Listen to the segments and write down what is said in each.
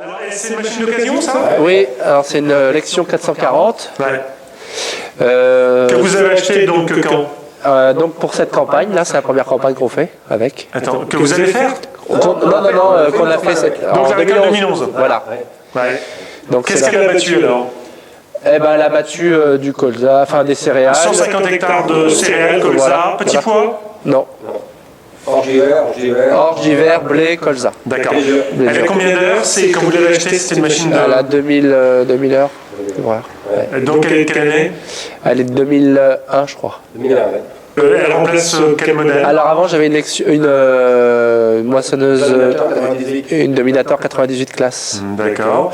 Alors, c'est une machine d'occasion, ça? Oui, alors c'est une Lexion 440. Ouais. Que vous avez acheté donc quand? Donc pour cette campagne, là c'est la première campagne qu'on fait avec. Attends, que vous allez faire? Non, qu'on a fait Donc avec en 2011. Voilà. Ouais. Donc qu'est-ce qu'elle a battu alors? Eh ben, elle a battu du colza, enfin des céréales. 150 hectares de céréales, colza, voilà. petit pois? Non. Orge d'hiver, blé, colza. D'accord. Elle a combien d'heures? C'est quand vous l'avez acheté, c'était une machine de... Elle a 2000 heures. Ouais. Donc elle est de quelle année? Elle est de 2001, je crois. 2001, ouais. Elle remplace quel modèle? Alors avant, j'avais une moissonneuse, une Dominator 98 classe. D'accord.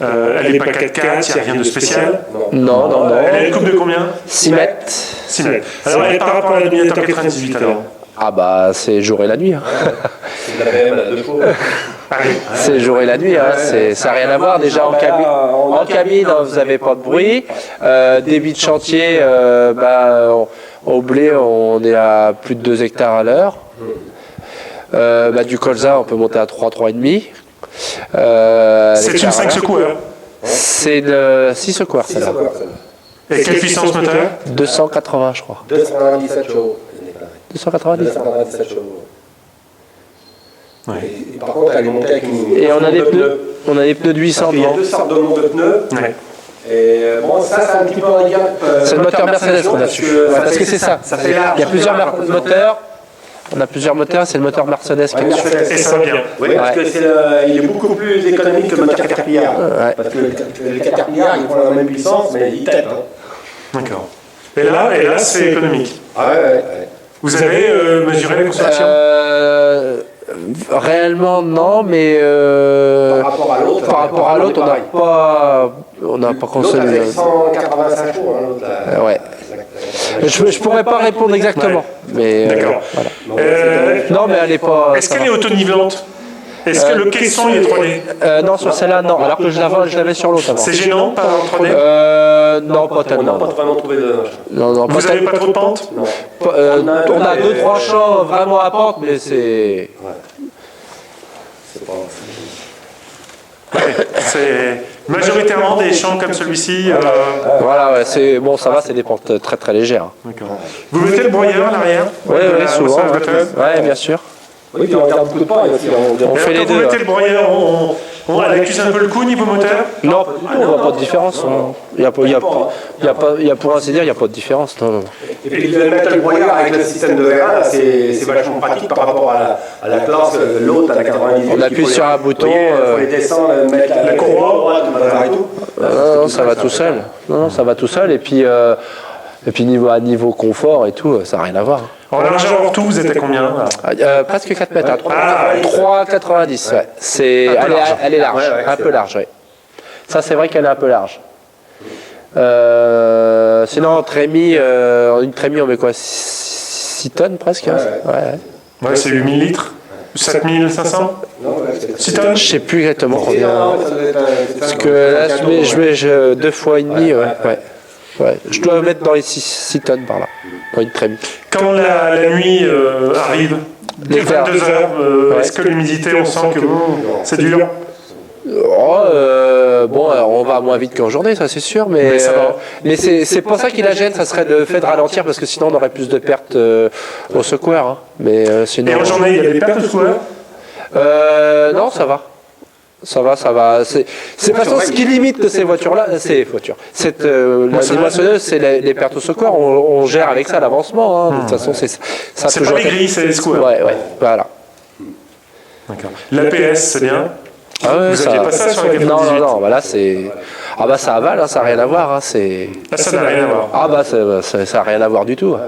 Elle n'est pas 4x4, il n'y a rien de spécial? Non. Elle a une coupe de combien? 6 mètres. 6 mètres. Alors, elle est par rapport à la Dominator 98 alors? Ah bah, c'est jour et la nuit. Hein. C'est de la BM à 2 chevaux. C'est jour et la nuit, hein. Ça n'a rien à voir. Déjà en cabine, vous n'avez pas de bruit. Débit de chantier, au blé, on est à plus de 2 hectares à l'heure. Du colza, on peut monter à 3,5. C'est une 5 secoueurs? C'est une 6 secoueurs, celle-là. Et quelle puissance moteur? 280, je crois. 297 chevaux. 290. 297 chevaux. Ouais. Et par contre, elle est montée avec une... Et on a des pneus. On a des pneus de 800 Il y a devant. 2 sortes de monts de pneus. Ouais. Et bon, ça, c'est un petit peu handicap. C'est le moteur Mercedes qu'on a dessus. Parce que c'est ça. Il y a plusieurs moteurs. On a plusieurs moteurs, c'est le moteur Mercedes qui est dessus. Et ça va bien? Oui, parce que il est beaucoup plus économique que le moteur Caterpillar. Ouais. Parce que le Caterpillar, ils font la même puissance, mais ils têtent. D'accord. Et là, c'est économique? Ah ouais. Vous avez mesuré la consommation? Réellement non, mais par rapport à l'autre, on n'a pas consommé. L'autre, elle fait 185 jours. Ouais. Je pourrais pas répondre exactement. Mais D'accord. voilà. Non, mais elle est pas. Est-ce qu'elle est autonivelante? Est-ce que le caisson est 3D? Non, sur celle-là, non. Alors que je l'avais sur l'autre avant. C'est gênant, pas en 3D? Non, pas On n'a tellement. pas vraiment trouvé de... Non, Vous n'avez pas trop de pente? Non. on a 2-3 champs vraiment à pente, mais c'est. C'est pas... C'est majoritairement des champs comme celui-ci. Voilà, ouais, c'est bon, ça va, c'est des pentes très très légères. D'accord. Vous mettez le broyeur à l'arrière? Oui, souvent. Massage de feuilles? Ouais, bien sûr. Oui, puis on garde beaucoup de paille aussi. On fait les Quand vous deux. mettez le broyeur, elle accuse un peu le coup niveau moteur? Non, pas du tout, on voit pas de différence. Il y a pour ainsi dire, il n'y a pas de différence. Non. Et puis le mettre le broyeur avec le système de verre, c'est vachement pratique par rapport à la classe, l'autre à la 98. On appuie sur un bouton. Il faut les descendre, mettre la courroie et tout. Non, ça va tout seul. Non, ça va tout seul. Et puis niveau confort et tout, ça n'a rien à voir. En largeur en tout, vous êtes à combien? Presque 4 mètres, 3,90. Ouais. Elle est large, un peu large. Ouais. Ça, c'est vrai qu'elle est un peu large. Sinon, en trémie, une trémie, on met quoi, 6 tonnes presque? Ouais, c'est 8000 litres. 7500? 6 tonnes? Je sais plus exactement combien. Parce que là, je mets 2 fois et demi. Ouais. Je dois mettre dans les 6 tonnes par là, dans une trémie. Quand la nuit arrive, 22 heures, est-ce que l'humidité, on sent que c'est dur? On va moins vite qu'en journée, ça c'est sûr, mais c'est pas ça qui la gêne, ça serait le fait de ralentir, parce que sinon on aurait plus de pertes au secoueur. Hein. Mais sinon. Et en journée, il y a des pertes au secoueur? Non, ça va. Ça va. C'est pas ça ce qui limite ces voitures-là. Les moissonneuses, c'est les pertes au secours. On gère avec ça l'avancement. Hein. De toute façon, c'est ça. C'est pas les grilles, c'est les secours. Ouais, voilà. D'accord. L'APS, c'est bien? Ah ouais, vous n'aviez pas ça sur la 98? Non, voilà, c'est. Ah bah ça avale, hein, ça n'a rien à voir. Hein, ça n'a rien à voir. Ah bah ça n'a rien à voir du tout. Ouais.